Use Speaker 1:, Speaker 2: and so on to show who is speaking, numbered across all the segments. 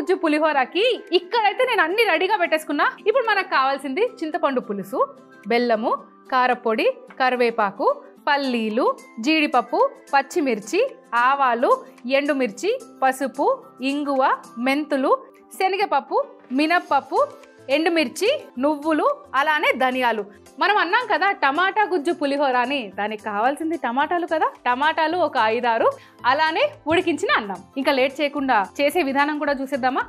Speaker 1: గుజ్జు పులిహోరకి ఇక్కడైతే నేను అన్ని రెడీగా పెట్టేసుకున్నా. ఇప్పుడు మనకు కావాల్సింది చింతపండు పులుసు, బెల్లము, కారపొడి, కరివేపాకు, పల్లీలు, జీడిపప్పు, పచ్చిమిర్చి, ఆవాలు, ఎండుమిర్చి, పసుపు, ఇంగువ, మెంతులు, శనగపప్పు, మినప్పప్పు, ఎండుమిర్చి, నువ్వులు, అలానే ధనియాలు. మనం అన్నాం కదా టమాటా గుజ్జు పులిహోర అని, దానికి కావాల్సింది టమాటాలు కదా. టమాటాలు ఒక 5-6, అలానే ఉడికించిన అన్నం. ఇంకా లేట్ చేయకుండా చేసే విధానం కూడా చూసేద్దామా.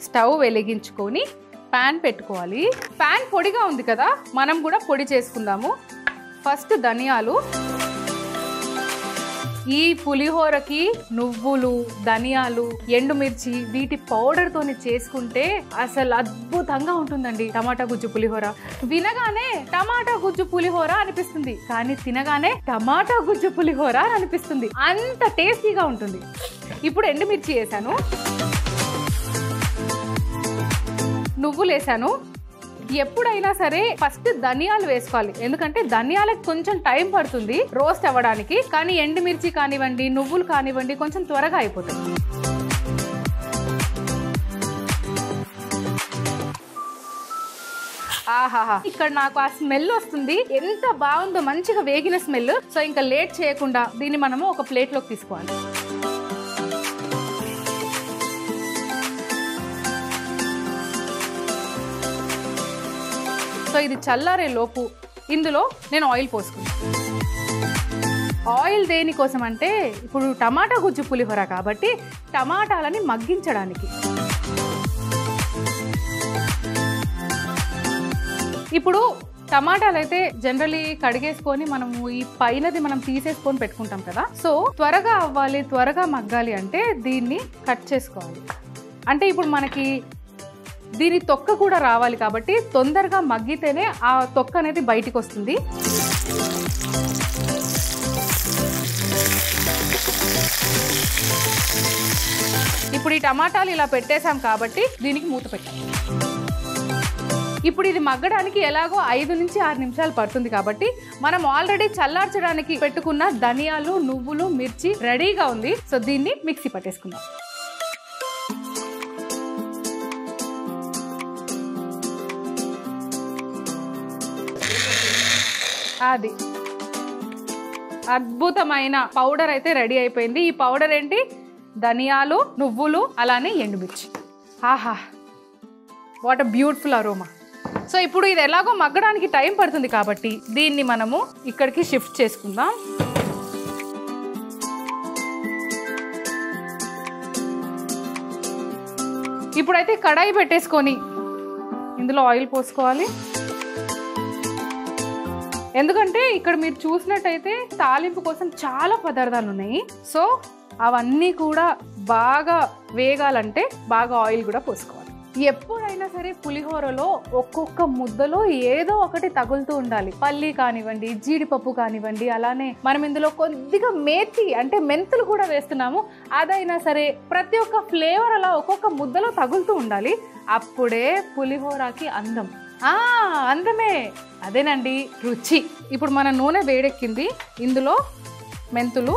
Speaker 1: స్టవ్ వెలిగించుకొని ప్యాన్ పెట్టుకోవాలి. ప్యాన్ పొడిగా ఉంది కదా, మనం కూడా పొడి చేసుకుందాము. ఫస్ట్ ధనియాలు. ఈ పులిహోరకి నువ్వులు, ధనియాలు, ఎండుమిర్చి వీటి పౌడర్తోని చేసుకుంటే అసలు అద్భుతంగా ఉంటుందండి టమాటా గుజ్జు పులిహోర. వినగానే టమాటా గుజ్జు పులిహోర అనిపిస్తుంది, కానీ తినగానే టమాటా గుజ్జు పులిహోర అనిపిస్తుంది. అంత టేస్టీగా ఉంటుంది. ఇప్పుడు ఎండుమిర్చి వేసాను, నువ్వులు వేసాను. ఎప్పుడైనా సరే ఫస్ట్ ధనియాలు వేసుకోవాలి, ఎందుకంటే ధనియాలకు కొంచెం టైం పడుతుంది రోస్ట్ అవ్వడానికి. కానీ ఎండుమిర్చి కానివ్వండి, నువ్వులు కానివ్వండి కొంచెం త్వరగా అయిపోతుంది. ఆహాహా, ఇక్కడ నాకు ఆ స్మెల్ వస్తుంది. ఎంత బాగుందో, మంచిగా వేగిన స్మెల్. సో ఇంకా లేట్ చేయకుండా దీన్ని మనము ఒక ప్లేట్లోకి తీసుకోవాలి. సో ఇది చల్లారే లోపు ఇందులో నేను ఆయిల్ పోసుకున్నాను. ఆయిల్ దేనికోసం అంటే ఇప్పుడు టమాటా గుజ్జు పులిహోర కాబట్టి టమాటాలని మగ్గించడానికి. ఇప్పుడు టమాటాలు అయితే జనరలీ కడిగేసుకొని మనము ఈ పైనది మనం తీసేసుకొని పెట్టుకుంటాం కదా. సో త్వరగా అవ్వాలి, త్వరగా మగ్గాలి అంటే దీన్ని కట్ చేసుకోవాలి. అంటే ఇప్పుడు మనకి దీని తొక్క కూడా రావాలి కాబట్టి తొందరగా మగ్గితేనే ఆ తొక్క అనేది బయటికి వస్తుంది. ఇప్పుడు ఈ టమాటాలు ఇలా పెట్టేసాం కాబట్టి దీనికి మూత పెట్టాలి. ఇప్పుడు ఇది మగ్గడానికి ఎలాగో 5 నుంచి 6 నిమిషాలు పడుతుంది కాబట్టి మనం ఆల్రెడీ చల్లార్చడానికి పెట్టుకున్న ధనియాలు, నువ్వులు, మిర్చి రెడీగా ఉంది. సో దీన్ని మిక్సీ పట్టేసుకుందాం. అది అద్భుతమైన పౌడర్ అయితే రెడీ అయిపోయింది. ఈ పౌడర్ ఏంటి? ధనియాలు, నువ్వులు, అలానే ఎండుమిర్చి. ఆహా, what a beautiful aroma. So ఇప్పుడు ఇది ఎలాగో మగ్గడానికి టైం పడుతుంది కాబట్టి దీన్ని మనము ఇక్కడికి షిఫ్ట్ చేసుకుందాం. ఇప్పుడైతే కడాయి పెట్టేసుకొని ఇందులో ఆయిల్ పోసుకోవాలి. ఎందుకంటే ఇక్కడ మీరు చూసినట్టయితే తాలింపు కోసం చాలా పదార్థాలు ఉన్నాయి. సో అవన్నీ కూడా బాగా వేగాలంటే బాగా ఆయిల్ కూడా పోసుకోవాలి. ఎప్పుడైనా సరే పులిహోరలో ఒక్కొక్క ముద్దలో ఏదో ఒకటి తగులుతూ ఉండాలి. పల్లి కానివ్వండి, జీడిపప్పు కానివ్వండి, అలానే మనం ఇందులో కొద్దిగా మేతి అంటే మెంతులు కూడా వేస్తున్నాము. అదైనా సరే ప్రతి ఒక్క ఫ్లేవర్ అలా ఒక్కొక్క ముద్దలో తగులుతూ ఉండాలి. అప్పుడే పులిహోరకి అందం. అందమే అదేనండి, రుచి. ఇప్పుడు మన నూనె వేడెక్కింది. ఇందులో మెంతులు,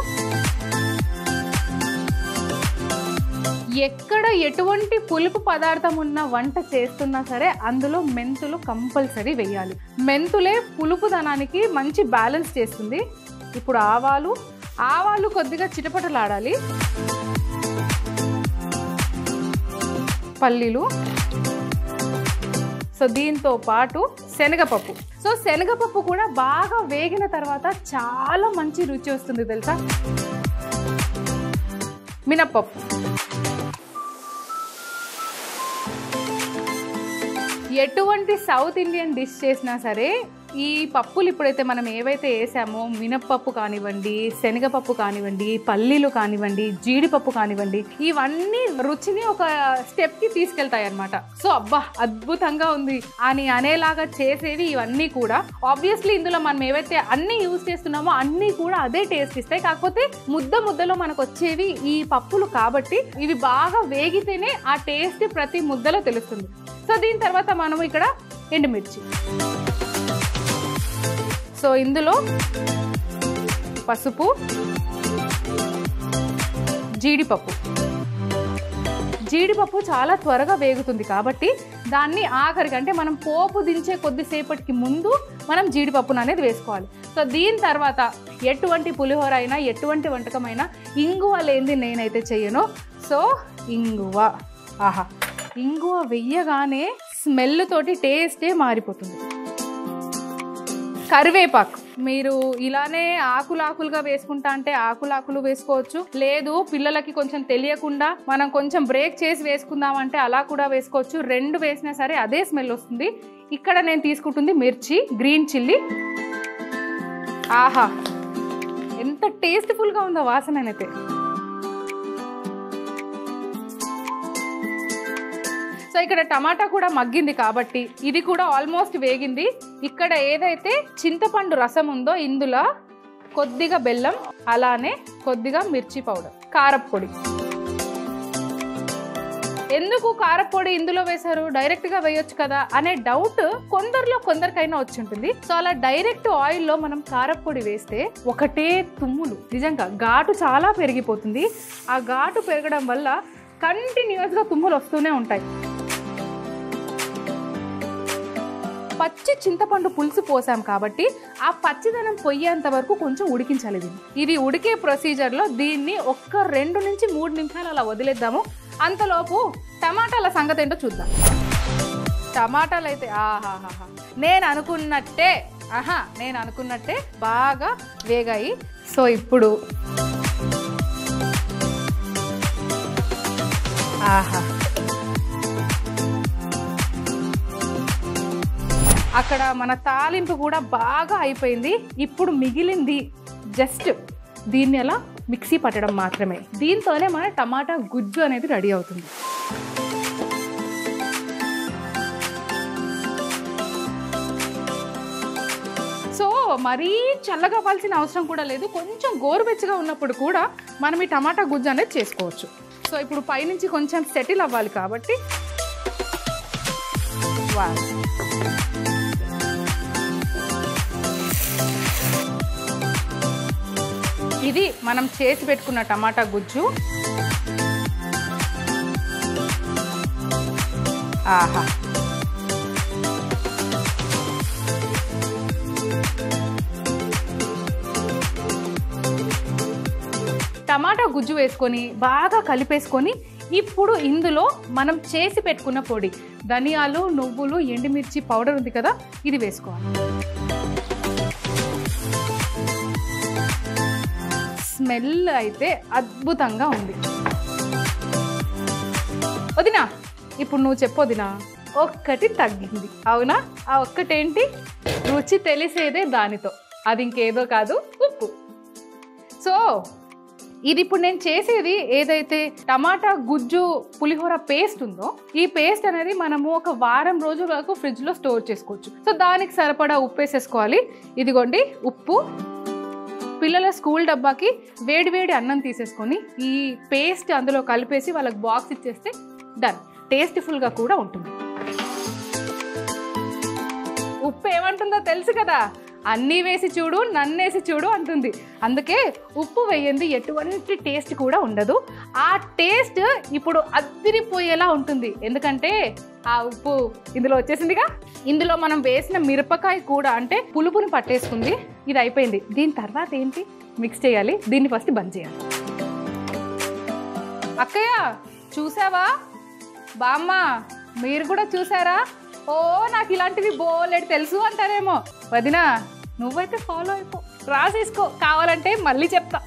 Speaker 1: ఎక్కడ ఎటువంటి పులుపు పదార్థం ఉన్న వంట చేస్తున్నా సరే అందులో మెంతులు కంపల్సరీ వేయాలి. మెంతులే పులుపుదనానికి మంచి బ్యాలెన్స్ చేస్తుంది. ఇప్పుడు ఆవాలు కొద్దిగా చిటపటలాడాలి. పల్లీలు, సో దీంతో పాటు శనగపప్పు. సో శనగపప్పు కూడా బాగా వేగిన తర్వాత చాలా మంచి రుచి వస్తుంది తెలుసా. మినప్పప్పు, ఎటువంటి సౌత్ ఇండియన్ డిష్ చేసినా సరే ఈ పప్పులు ఇప్పుడైతే మనం ఏవైతే వేసామో మినప్పప్పు కానివ్వండి, శనగపప్పు కానివ్వండి, పల్లీలు కానివ్వండి, జీడిపప్పు కానివ్వండి, ఇవన్నీ రుచిని ఒక స్టెప్కి తీసుకెళ్తాయి అన్నమాట. సో అబ్బా అద్భుతంగా ఉంది అని అనేలాగా చేసేవి ఇవన్నీ కూడా. ఆబ్వియస్లీ ఇందులో మనం ఏవైతే అన్ని యూజ్ చేస్తున్నామో అన్నీ కూడా అదే టేస్ట్ ఇస్తాయి. కాకపోతే ముద్దలో మనకు వచ్చేవి ఈ పప్పులు కాబట్టి ఇవి బాగా వేగితేనే ఆ టేస్ట్ ప్రతి ముద్దలో తెలుస్తుంది. సో దీని తర్వాత మనం ఇక్కడ ఎండుమిర్చి, సో ఇందులో పసుపు, జీడిపప్పు చాలా త్వరగా వేగుతుంది కాబట్టి దాన్ని ఆఖరికి అంటే మనం పోపు దించే కొద్దిసేపటికి ముందు మనం జీడిపప్పును అనేది వేసుకోవాలి. సో దీని తర్వాత ఎటువంటి పులిహోర అయినా ఎటువంటి వంటకమైనా ఇంగువ లేనిది నేనైతే చెయ్యను. సో ఇంగువ, ఆహా, ఇంగువ వెయ్యగానే స్మెల్ తోటి టేస్టే మారిపోతుంది. కరివేపాకు మీరు ఇలానే ఆకులుగా వేసుకుంటా అంటే ఆకులు వేసుకోవచ్చు. లేదు పిల్లలకి కొంచెం తెలియకుండా మనం కొంచెం బ్రేక్ చేసి వేసుకుందామంటే అలా కూడా వేసుకోవచ్చు. రెండు వేసినా సరే అదే స్మెల్ వస్తుంది. ఇక్కడ నేను తీసుకుంటుంది మిర్చి, గ్రీన్ చిల్లీ. ఆహా ఎంత టేస్ట్ఫుల్గా ఉందో వాసన అయితే. సో ఇక్కడ టమాటా కూడా మగ్గింది కాబట్టి ఇది కూడా ఆల్మోస్ట్ వేగింది. ఇక్కడ ఏదైతే చింతపండు రసం ఉందో ఇందులో కొద్దిగా బెల్లం, అలానే కొద్దిగా మిర్చి పౌడర్, కారప్పొడి. ఎందుకు కారప్పొడి ఇందులో వేశారు, డైరెక్ట్గా వేయొచ్చు కదా అనే డౌట్ కొందరికైనా వచ్చి ఉంటుంది. సో అలా డైరెక్ట్ ఆయిల్లో మనం కారప్పొడి వేస్తే ఒకటే తుమ్ములు, నిజంగా ఘాటు చాలా పెరిగిపోతుంది. ఆ ఘాటు పెరగడం వల్ల కంటిన్యూస్గా తుమ్ములు వస్తూనే ఉంటాయి. పచ్చి చింతపండు పులుసు పోసాం కాబట్టి ఆ పచ్చిదనం పొయ్యేంత వరకు కొంచెం ఉడికించాలి. ఇది ఉడికే ప్రొసీజర్లో దీన్ని ఒక్క 2 నుంచి 3 నిమిషాలు అలా వదిలేద్దాము. అంతలోపు టమాటాల సంగతి ఏంటో చూద్దాం. టమాటాలు అయితే ఆహాహా నేను అనుకున్నట్టే బాగా వేగాయి. సో ఇప్పుడు ఆహా అక్కడ మన తాలింపు కూడా బాగా అయిపోయింది. ఇప్పుడు మిగిలింది జస్ట్ దీన్ని అలా మిక్సీ పట్టడం మాత్రమే. దీంతోనే మన టమాటా గుజ్జు అనేది రెడీ అవుతుంది. సో మరీ చల్లగా అవ్వాల్సిన అవసరం కూడా లేదు. కొంచెం గోరువెచ్చగా ఉన్నప్పుడు కూడా మనం ఈ టమాటా గుజ్జు అనేది చేసుకోవచ్చు. సో ఇప్పుడు పైనుంచి కొంచెం సెటిల్ అవ్వాలి కాబట్టి ఇది మనం చేసి పెట్టుకున్న టమాటా గుజ్జు. ఆహా టమాటా గుజ్జు వేసుకొని బాగా కలిపేసుకొని ఇప్పుడు ఇందులో మనం చేసి పెట్టుకున్న పొడి, ధనియాలు, నువ్వులు, ఎండుమిర్చి పౌడర్ ఉంది కదా, ఇది వేసుకోవాలి. స్మెల్ అయితే అద్భుతంగా ఉంది. వదినా ఇప్పుడు నువ్వు చెప్పొదినా, ఒక్కటి తగ్గింది అవునా? ఆ ఒక్కటేంటి? రుచి తెలిసేదే దానితో, అది ఇంకేదో కాదు, ఉప్పు. సో ఇది ఇప్పుడు నేను చేసేది ఏదైతే టమాటా గుజ్జు పులిహోర పేస్ట్ ఉందో ఈ పేస్ట్ అనేది మనము ఒక వారం రోజుల వరకు ఫ్రిడ్జ్లో స్టోర్ చేసుకోవచ్చు. సో దానికి సరిపడా ఉప్పు వేసేసుకోవాలి. ఇదిగోండి ఉప్పు. పిల్లల స్కూల్ డబ్బాకి వేడివేడి అన్నం తీసేసుకొని ఈ పేస్ట్ అందులో కలిపేసి వాళ్ళకి బాక్స్ ఇచ్చేస్తే డన్. టేస్ట్ఫుల్గా కూడా ఉంటుంది. ఉప్పు ఏమంటుందో తెలుసు కదా, అన్నీ వేసి చూడు నన్నేసి చూడు అంటుంది. అందుకే ఉప్పు వేయండి ఎటువంటి టేస్ట్ కూడా ఉండదు. ఆ టేస్ట్ ఇప్పుడు అద్దిరిపోయేలా ఉంటుంది. ఎందుకంటే ఆ ఉప్పు ఇందులో వచ్చేసిందిగా. ఇందులో మనం వేసిన మిరపకాయ కూడా అంటే పులుపుని పట్టేసుకుంది. ఇది అయిపోయింది. దీని తర్వాత ఏంటి, మిక్స్ చేయాలి. దీన్ని ఫస్ట్ బంద్ చేయాలి. అక్కయ్య చూసావా, బామ్మ మీరు కూడా చూసారా? ఓ నాకు ఇలాంటివి బోలెడు తెలుసు అంటారేమో. వదినా నువ్వైతే ఫాలో అయిపో, రాసేసుకో, కావాలంటే మళ్ళీ చెప్తా.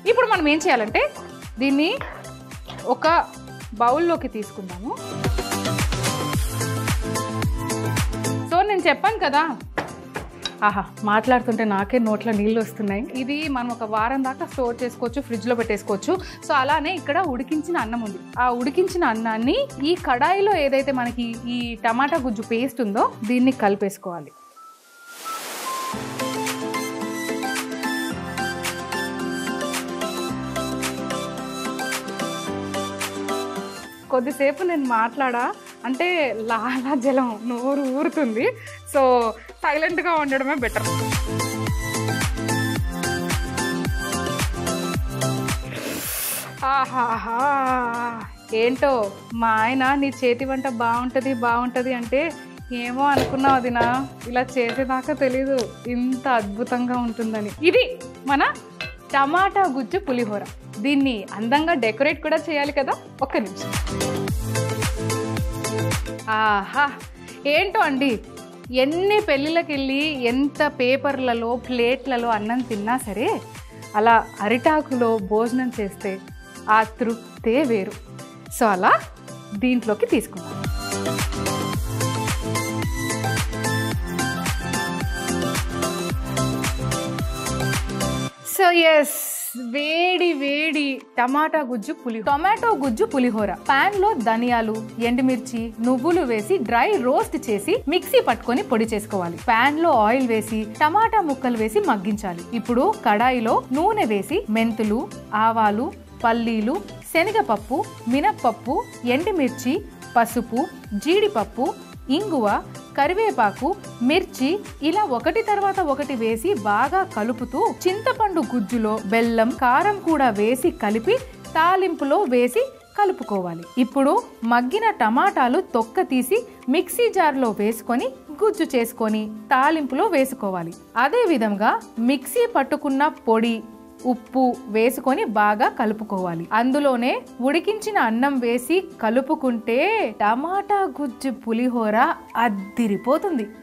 Speaker 1: ఇప్పుడు మనం ఏం చేయాలంటే దీన్ని ఒక బౌల్లోకి తీసుకుందాము. సో నేను చెప్పాను కదా ఆహా, మాట్లాడుతుంటే నాకే నోట్లో నీళ్ళు వస్తున్నాయి. ఇది మనం ఒక వారం దాకా స్టోర్ చేసుకోవచ్చు, ఫ్రిడ్జ్లో పెట్టేసుకోవచ్చు. సో అలానే ఇక్కడ ఉడికించిన అన్నం ఉంది. ఆ ఉడికించిన అన్నాన్ని ఈ కడాయిలో ఏదైతే మనకి ఈ టమాటా గుజ్జు పేస్ట్ ఉందో దీన్ని కలిపేసుకోవాలి. కొద్దిసేపు నేను మాట్లాడా అంటే లాలాజలం నోరు ఊరుతుంది. సో సైలెంట్గా ఉండడమే బెటర్. ఆహాహా, ఏంటో మా ఆయన నీ చేతి వంట బాగుంటుంది అంటే ఏమో అనుకున్నావు వదినా, ఇలా చేసేదాకా తెలీదు ఇంత అద్భుతంగా ఉంటుందని. ఇది మన టమాటా గుజ్జు పులిహోర. దీన్ని అందంగా డెకరేట్ కూడా చేయాలి కదా. ఒక్క నిమిషం. ఆహా, ఏంటో అండి, ఎన్ని పెళ్ళిళ్ళకి వెళ్ళి ఎంత పేపర్లలో ప్లేట్లలో అన్నం తిన్నా సరే అలా అరిటాకులో భోజనం చేస్తే ఆ తృప్తే వేరు. సో అలా దీంట్లోకి తీసుకుందాం. సో ఎస్, వేడి వేడి టమాటో గుజ్జు పులిహోర. పాన్ లో ధనియాలు, ఎండుమిర్చి, నువ్వులు వేసి డ్రై రోస్ట్ చేసి మిక్సీ పట్టుకొని పొడి చేసుకోవాలి. పాన్ లో ఆయిల్ వేసి టమాటా ముక్కలు వేసి మగ్గించాలి. ఇప్పుడు కడాయిలో నూనె వేసి మెంతులు, ఆవాలు, పల్లీలు, శనగపప్పు, మినప్పప్పు, ఎండుమిర్చి, పసుపు, జీడిపప్పు, ఇంగువ, కరివేపాకు, మిర్చి ఇలా ఒకటి తర్వాత ఒకటి వేసి బాగా కలుపుతూ చింతపండు గుజ్జులో బెల్లం, కారం కూడా వేసి కలిపి తాలింపులో వేసి కలుపుకోవాలి. ఇప్పుడు మగ్గిన టమాటాలు తొక్క తీసి మిక్సీ జార్లో వేసుకొని గుజ్జు చేసుకొని తాలింపులో వేసుకోవాలి. అదే విధంగా మిక్సీ పట్టుకున్న పొడి, ఉప్పు వేసుకొని బాగా కలుపుకోవాలి. అందులోనే ఉడికించిన అన్నం వేసి కలుపుకుంటే టమాటా గుజ్జు పులిహోర అద్దిరిపోతుంది.